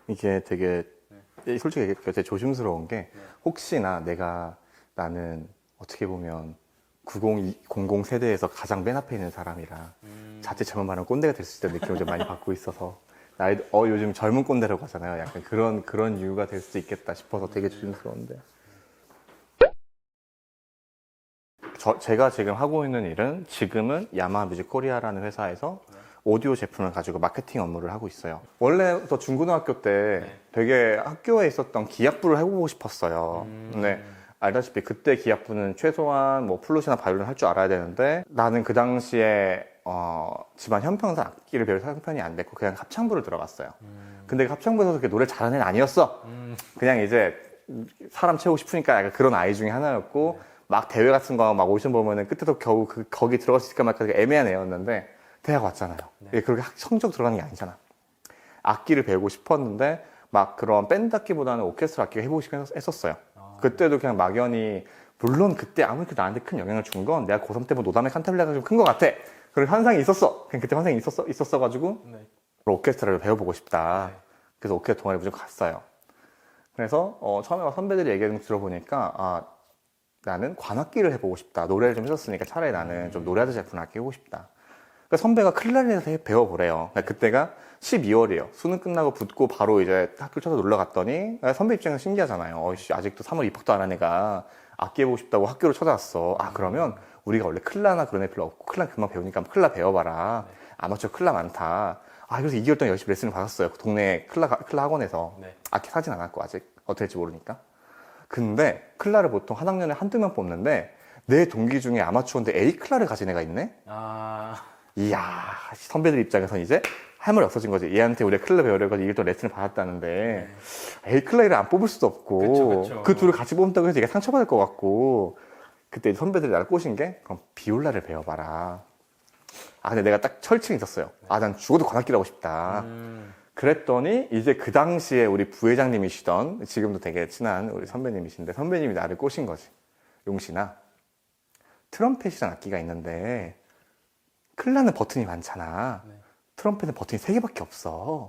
이게 되게 네. 솔직히 이게 되게 조심스러운 게 네. 혹시나 나는 어떻게 보면 9000 세대에서 가장 맨 앞에 있는 사람이라 자칫 잘못 말하면 꼰대가 될 수 있다는 느낌을 좀 많이 받고 있어서 요즘 젊은 꼰대라고 하잖아요. 약간 그런 이유가 될 수도 있겠다 싶어서 되게 조심스러운데 제가 지금 하고 있는 일은 지금은 야마하 뮤직 코리아라는 회사에서 네. 오디오 제품을 가지고 마케팅 업무를 하고 있어요. 원래부터 중고등학교 때 네. 되게 학교에 있었던 기악부를 해보고 싶었어요. 근데 알다시피 그때 기악부는 최소한 뭐 플룻이나 바이올린 할 줄 알아야 되는데 나는 그 당시에 집안 형편상 악기를 배울 형편이 안 됐고 그냥 합창부를 들어갔어요. 근데 그 합창부에서 그렇게 노래 잘하는 애는 아니었어. 그냥 이제 사람 채우고 싶으니까 약간 그런 아이 중에 하나였고 막 대회 같은 거 막 오디션 보면은 끝에도 겨우 거기 들어갈 수 있을까 말까 애매한 애였는데 대학 왔잖아요. 네. 그렇게 성적 들어가는 게 아니잖아. 악기를 배우고 싶었는데 막 그런 밴드 악기보다는 오케스트라 악기가 해보고 싶긴 했었어요. 그때도 그냥 막연히 물론 그때 아무리 나한테 큰 영향을 준 건 내가 고3 때부터 노담의 칸타빌레가 좀 큰 것 같아. 그런 환상이 있었어. 그냥 그때 환상이 있었어가지고 네. 오케스트라를 배워보고 싶다. 네. 그래서 오케스트라 동아리 무조건 갔어요. 그래서 처음에 선배들이 얘기를 들어보니까 나는 관악기를 해보고 싶다. 노래를 좀 했었으니까 차라리 나는 좀 노래하듯이 분악기 해보고 싶다. 그러니까 선배가 클라리넷을 배워보래요. 그러니까 그때가 12월이에요. 수능 끝나고 붙고 바로 이제 학교 쳐서 놀러 갔더니 선배 입장에서 신기하잖아요. 어이씨 아직도 3월 입학도 안 한 애가 악기 해보고 싶다고 학교를 찾아왔어. 그러면 우리가 원래 클라나 그런 애 별로 없고 클라 금방 배우니까 클라 배워봐라. 아마추어 클라 많다. 그래서 2개월 동안 열심히 레슨을 받았어요. 그 동네 클라 학원에서. 네. 악기 사진 않았고 아직 어떻게 될지 모르니까. 근데 클라를 보통 한 학년에 한두 명 뽑는데 내 동기 중에 아마추어인데 A 클라를 가진 애가 있네? 이야, 선배들 입장에선 이제 할 말이 없어진 거지. 얘한테 우리가 클라 배우려고 이게 또 레슨을 받았다는데 A 클라를 안 뽑을 수도 없고 그쵸. 그 둘을 같이 뽑는다고 해서 얘가 상처받을 것 같고 그때 선배들이 나를 꼬신 게 그럼 비올라를 배워봐라. 근데 내가 딱 철칙이 있었어요. 난 죽어도 관악기를 하고 싶다. 그랬더니 이제 그 당시에 우리 부회장님이시던 지금도 되게 친한 우리 선배님이신데 선배님이 나를 꼬신 거지. 용신아, 트럼펫이라는 악기가 있는데 클라는 버튼이 많잖아. 네. 트럼펫은 버튼이 3개밖에 없어.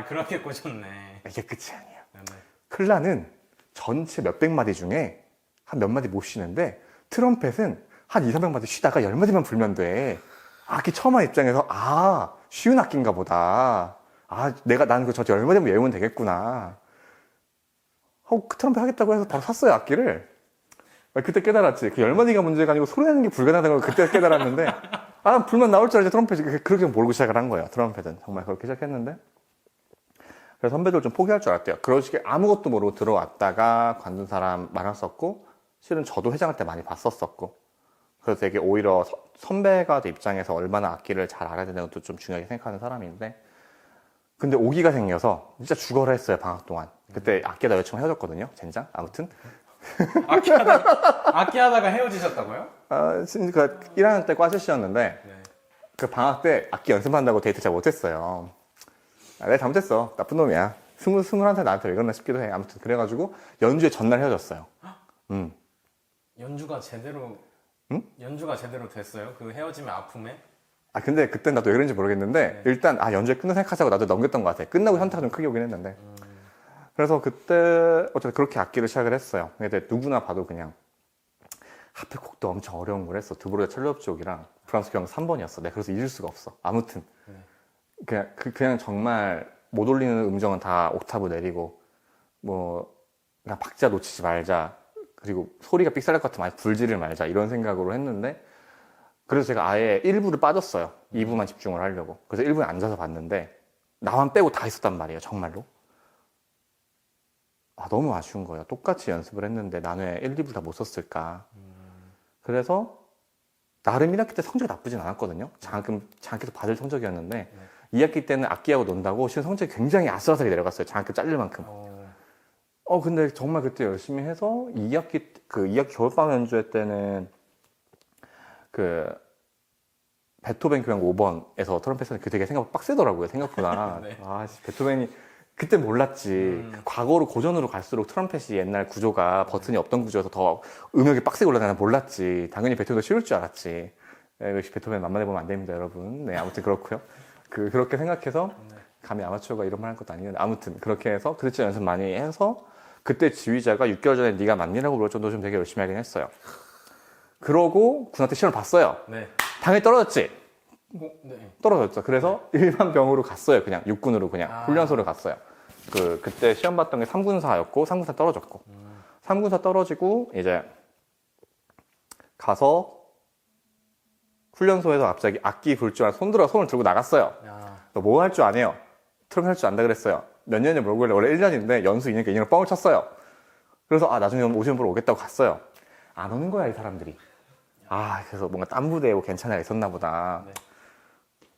그렇게 꼬셨네. 이게 끝이 아니야. 네. 클라는 전체 몇백 마디 중에 한 몇 마디 못 쉬는데 트럼펫은 한 2, 300마디 쉬다가 10마디만 불면 돼. 악기 처음 한 입장에서 쉬운 악기인가 보다. 나는 그 전체 10마디만 외우면 되겠구나. 그 트럼펫 하겠다고 해서 바로 샀어요, 악기를. 그때 깨달았지. 그 10마디가 문제가 아니고 소리 내는 게 불가능하다는 걸 그때 깨달았는데 불만 나올 줄 알지 트럼펫이. 그렇게 모르고 시작을 한 거예요. 트럼펫은. 정말 그렇게 시작했는데 그래서 선배들 좀 포기할 줄 알았대요. 그런 식의 아무것도 모르고 들어왔다가 관둔 사람 많았었고 실은 저도 회장할 때 많이 봤었었고 그래서 되게 오히려 선배가 입장에서 얼마나 악기를 잘 알아야 되는 것도 좀 중요하게 생각하는 사람인데 근데 오기가 생겨서 진짜 죽어라 했어요. 방학 동안. 그때 악기하다 여자친구 헤어졌거든요. 젠장. 아무튼 악기 하다가 헤어지셨다고요? 그러니까 1학년 때 과실씨였는데 네. 그 방학 때 악기 연습한다고 데이트 잘 못했어요. 내가 잘못했어. 나쁜 놈이야. 21살 나한테 왜 그러나 싶기도 해. 아무튼 그래가지고 연주회 전날 헤어졌어요. 연주가 제대로 응? 연주가 제대로 됐어요? 그 헤어짐의 아픔에? 근데 그땐 나도 왜 그런지 모르겠는데 네. 일단 연주회 끝나 생각하자고 나도 넘겼던 것 같아. 끝나고 현타가 좀 크게 오긴 했는데 그래서 그때 어쨌든 그렇게 악기를 시작을 했어요. 근데 누구나 봐도 그냥 하필 곡도 엄청 어려운 걸 했어. 드보르자 첼로 협주곡이랑 브람스 교향 3번이었어. 내가 그래서 잊을 수가 없어. 아무튼 그냥 정말 못 올리는 음정은 다 옥타브 내리고 그냥 박자 놓치지 말자. 그리고 소리가 삑살날 것 같으면 아예 불지를 말자. 이런 생각으로 했는데 그래서 제가 아예 1부를 빠졌어요. 2부만 집중을 하려고. 그래서 1부에 앉아서 봤는데 나만 빼고 다 있었단 말이에요. 정말로. 너무 아쉬운 거예요. 똑같이 연습을 했는데 나는 왜 1, 2부 다 못 썼을까. 그래서 나름 1학기 때 성적이 나쁘진 않았거든요. 장학금에서 받을 성적이었는데 2학기 때는 악기하고 논다고 실은 성적이 굉장히 아슬아슬하게 내려갔어요. 장학금 잘릴 만큼. 근데 정말 그때 열심히 해서 2학기 겨울방학 연주회 때는 베토벤 교향 5번에서 트럼펫은 되게 생각보다 빡세더라고요. 생각보다. 네. 베토벤이 그때 몰랐지. 과거로 고전으로 갈수록 트럼펫이 옛날 구조가 버튼이 없던 구조여서 더 음역이 빡세게 올라가나 몰랐지. 당연히 베토벤도 쉬울 줄 알았지. 역시 베토벤 만만해 보면 안 됩니다, 여러분. 네, 아무튼 그렇고요. 그렇게 생각해서 감히 아마추어가 이런 말 할 것도 아니는데 아무튼 그렇게 해서 그때 연습 많이 해서 그때 지휘자가 6개월 전에 네가 맞니라고 물을 정도 좀 되게 열심히 하긴 했어요. 그러고 군대 시험을 봤어요. 네. 당연히 떨어졌지. 네. 떨어졌죠. 그래서 일반 병으로 갔어요. 그냥 육군으로 그냥 아. 훈련소를 갔어요. 그때 시험 봤던 게 3군사였고 3군사 떨어졌고 3군사 떨어지고 이제 가서 훈련소에서 갑자기 악기 불 줄 알아 손을 들고 나갔어요. 야. 너 뭐 할 줄 아네요? 트럼펫 할 줄 안다 그랬어요. 몇 년이 물어보길래 원래 1년인데 연수 2년이니까 2년을 뻥을 쳤어요. 그래서 나중에 오시면 보러 오겠다고 갔어요. 안 오는 거야 이 사람들이. 그래서 뭔가 딴 부대에 뭐 괜찮은 애가 있었나 보다. 네.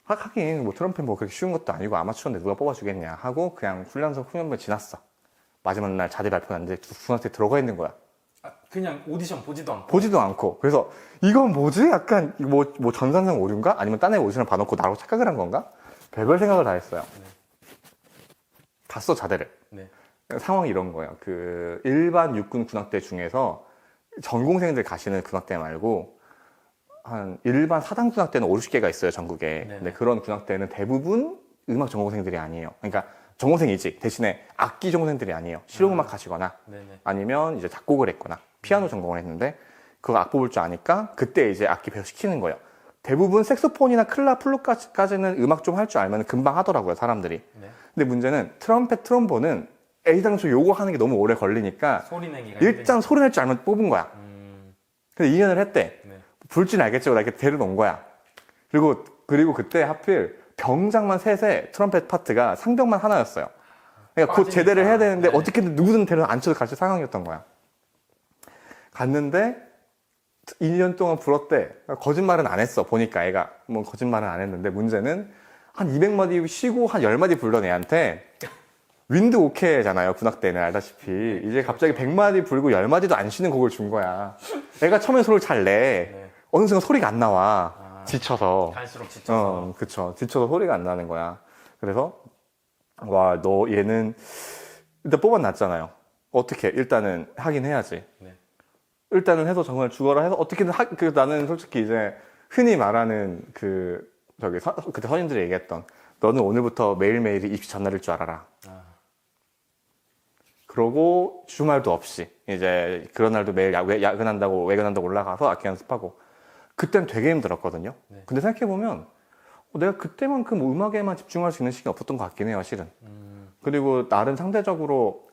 하긴 뭐 트럼펫 뭐 그렇게 쉬운 것도 아니고 아마추어인데 누가 뽑아주겠냐 하고 그냥 훈련소 훈련병 지났어. 마지막 날 자대 발표했는데 군한테 들어가 있는 거야. 그냥 오디션 보지도 않고. 보지도 않고. 그래서 이건 뭐지? 약간 뭐 전산상 오류인가? 아니면 딴 애 오디션을 봐놓고 나라고 착각을 한 건가? 별별 생각을 다 했어요. 갔어 자대를. 네. 상황이 이런 거예요. 일반 육군 군악대 중에서 전공생들 가시는 군악대 말고 한 일반 사단 군악대는 5, 60개가 있어요 전국에. 네네. 근데 그런 군악대는 대부분 음악 전공생들이 아니에요. 그러니까 전공생이지 대신에 악기 전공생들이 아니에요. 실용음악 하시거나 네네. 아니면 이제 작곡을 했거나 피아노 전공을 했는데 그거 악 뽑을 줄 아니까 그때 이제 악기 배워 시키는 거예요. 대부분 색소폰이나 클라, 플룻까지는 음악 좀 할 줄 알면 금방 하더라고요 사람들이. 네. 근데 문제는 트럼펫, 트럼본은 애당초 요거 하는 게 너무 오래 걸리니까 소리 내기가 일단 소리 낼 줄 알면 뽑은 거야. 음. 근데 2년을 했대. 네. 불 줄 알겠죠. 나 이렇게 데려놓은 거야. 그리고 그때 하필 병장만 셋에 트럼펫 파트가 상병만 하나였어요. 그러니까 곧 빠지니까. 제대를 해야 되는데 네. 어떻게든 누구든 데려 안 쳐도 갈수 상황이었던 거야. 갔는데 2년 동안 불었대. 거짓말은 안 했어. 보니까 애가 뭐 거짓말은 안 했는데 문제는 한 200마디 쉬고 한 10마디 불던 애한테 윈드 오케잖아요. 군악대는 알다시피. 이제 갑자기 100마디 불고 10마디도 안 쉬는 곡을 준 거야. 애가 처음에 소리를 잘 내. 네. 어느 순간 소리가 안 나와. 지쳐서. 갈수록 지쳐서. 그쵸. 지쳐서 소리가 안 나는 거야. 그래서 와, 너 얘는 일단 뽑아놨잖아요. 어떻게? 일단은 하긴 해야지. 네. 일단은 해서 정말 죽어라 해서 어떻게든 나는 솔직히 이제 흔히 말하는 그때 선임들이 얘기했던 너는 오늘부터 매일매일이 입시 전날일 줄 알아라. 아. 그러고 주말도 없이 이제 그런 날도 매일 야근한다고 올라가서 악기 연습하고 그땐 되게 힘들었거든요. 네. 근데 근데 생각해보면 내가 그때만큼 음악에만 집중할 수 있는 시간이 없었던 것 같긴 해요, 실은. 그리고 나름 상대적으로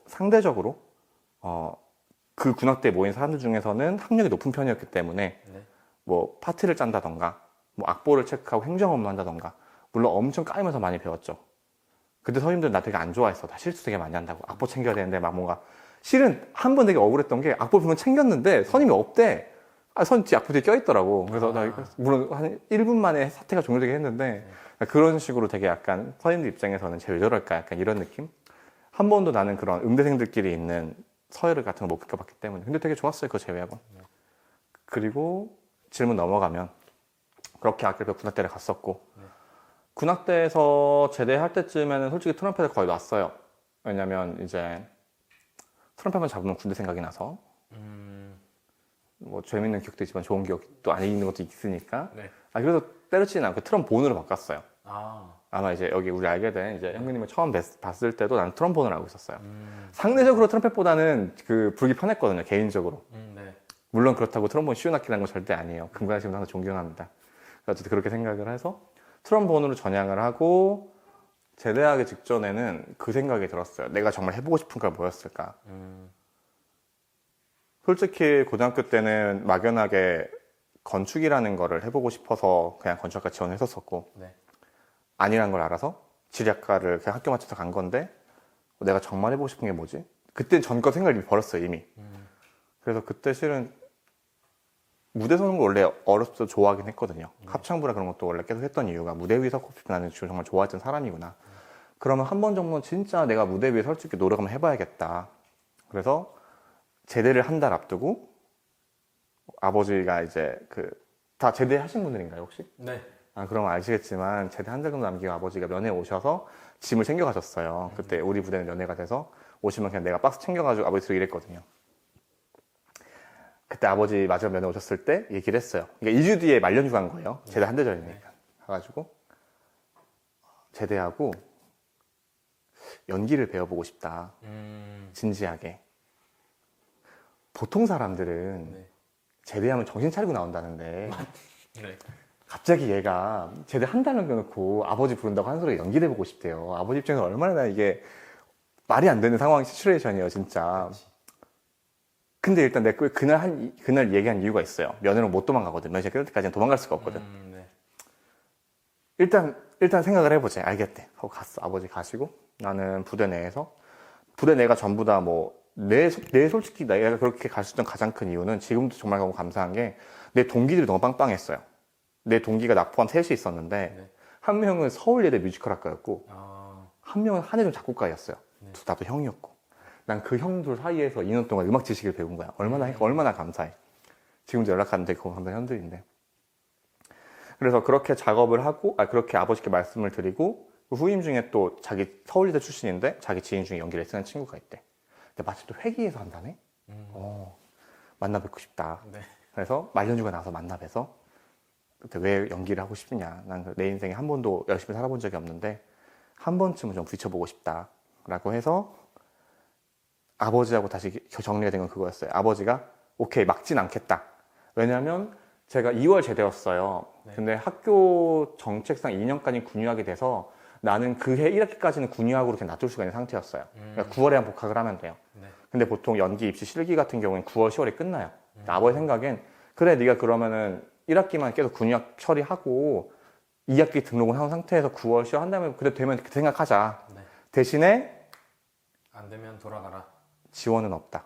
그 군악대에 모인 사람들 중에서는 학력이 높은 편이었기 때문에 네. 뭐 파트를 짠다던가 뭐 악보를 체크하고 행정 업무 한다던가 물론 엄청 까이면서 많이 배웠죠. 그때 선임들은 나 되게 안 좋아했어. 다 실수 되게 많이 한다고. 악보 챙겨야 되는데 막 뭔가 실은 한 번 되게 억울했던 게 악보 보면 챙겼는데 선임이 없대. 선 뒤 악보 뒤에 껴있더라고. 그래서 나 물론 한 1분 만에 사태가 종료되긴 했는데 그런 식으로 되게 약간 선임들 입장에서는 쟤 왜 저럴까 약간 이런 느낌? 한 번도 나는 그런 음대생들끼리 있는 서열을 같은 거 못 겪어봤기 때문에 근데 되게 좋았어요. 그거 제외하고. 그리고 질문 넘어가면 그렇게 악기를 군악대를 갔었고 군악대에서 제대할 때쯤에는 솔직히 트럼펫을 거의 놨어요. 왜냐면 이제 트럼펫만 잡으면 군대 생각이 나서 뭐 재밌는 기억도 있지만 좋은 기억도 안 있는 것도 있으니까. 네. 그래서 때려치진 않고 트럼본으로 바꿨어요. 아. 아마 이제 여기 우리 알게 된 이제 형님을 처음 봤을 때도 나는 트럼본을 알고 있었어요. 상대적으로 트럼펫보다는 불기 편했거든요, 개인적으로. 네. 물론 그렇다고 트럼본 쉬운 악기라는 건 절대 아니에요. 금관식은 항상 존경합니다. 어쨌든 그렇게 생각을 해서 트럼본으로 전향을 하고 제대하기 직전에는 그 생각이 들었어요. 내가 정말 해보고 싶은 걸 뭐였을까? 솔직히 고등학교 때는 막연하게 건축이라는 거를 해보고 싶어서 그냥 건축학과 지원했었었고 네. 아니란 걸 알아서 지리학과를 그냥 학교 맞춰서 간 건데 내가 정말 해보고 싶은 게 뭐지? 그땐 전과 생각을 이미 버렸어요 이미. 그래서 그때 실은 무대 서는 걸 원래 어렸을 때 좋아하긴 했거든요. 합창부라 그런 것도 원래 계속 했던 이유가 무대 위에 서고 싶은 나는 정말 좋아했던 사람이구나. 그러면 한 번 정도는 진짜 내가 무대 위에 솔직히 노력 한번 해봐야겠다. 그래서 제대를 한 달 앞두고 아버지가 이제 다 제대하신 분들인가요 혹시? 네. 그럼 아시겠지만 제대 한 달 정도 남기고 아버지가 면회 오셔서 짐을 챙겨가셨어요. 그때 우리 부대는 면회가 돼서 오시면 그냥 내가 박스 챙겨가지고 아버지 들고 이랬거든요. 그때 아버지 마지막 면회 오셨을 때 얘기를 했어요. 그러니까 2주 뒤에 말년휴가 간 거예요. 제대 한 달 전이니까. 가가지고 제대하고 연기를 배워보고 싶다. 진지하게. 보통 사람들은 네. 제대하면 정신 차리고 나온다는데 네. 갑자기 얘가 제대 한 달 남겨놓고 아버지 부른다고 한 소리 연기를 해보고 싶대요. 아버지 입장에서 얼마나 이게 말이 안 되는 상황 시츄에이션이에요, 진짜. 그렇지. 근데 일단 내가 그날 얘기한 이유가 있어요. 면회로 못 도망가거든. 면회 끝날 때까지는 도망갈 수가 없거든. 네. 일단 생각을 해보자. 알겠대. 하고 갔어. 아버지 가시고 나는 부대 내에서 부대 내가 전부 다 뭐 내 솔직히 내가 그렇게 갈 수 있던 가장 큰 이유는 지금도 정말 너무 감사한 게 내 동기들이 너무 빵빵했어요. 내 동기가 나 포함 셋이 있었는데 네. 한 명은 서울예대 뮤지컬 학과였고 아, 한 명은 한예종 작곡가였어요. 네. 나도 형이었고 난 그 형들 사이에서 2년 동안 음악 지식을 배운 거야. 얼마나 감사해. 지금도 연락하는데 그거 한번 형들인데. 그래서 그렇게 작업을 하고 그렇게 아버지께 말씀을 드리고 그 후임 중에 또 자기 서울예대 출신인데 자기 지인 중에 연기 레슨하는 친구가 있대. 근데 마침 또 회기에서 한다네. 만나 뵙고 싶다. 네. 그래서 말년휴가 나서 만나 뵈서 그때 왜 연기를 하고 싶냐. 난 내 인생에 한 번도 열심히 살아본 적이 없는데 한 번쯤은 좀 부딪혀보고 싶다라고 해서 아버지하고 다시 정리가 된 건 그거였어요. 아버지가 오케이 막진 않겠다. 왜냐하면 제가 2월 제대였어요. 네. 근데 학교 정책상 2년까지 군유학이 돼서 나는 그해 1학기까지는 군유학으로 그냥 놔둘 수가 있는 상태였어요. 그러니까 9월에 한 복학을 하면 돼요. 네. 근데 보통 연기 입시 실기 같은 경우는 9월, 10월에 끝나요. 아버지 생각엔 그래 네가 그러면은 1학기만 계속 군유학 처리하고 2학기 등록을 한 상태에서 9월, 10월 한다면 그래 되면 그렇게 생각하자. 네. 대신에 안 되면 돌아가라. 지원은 없다.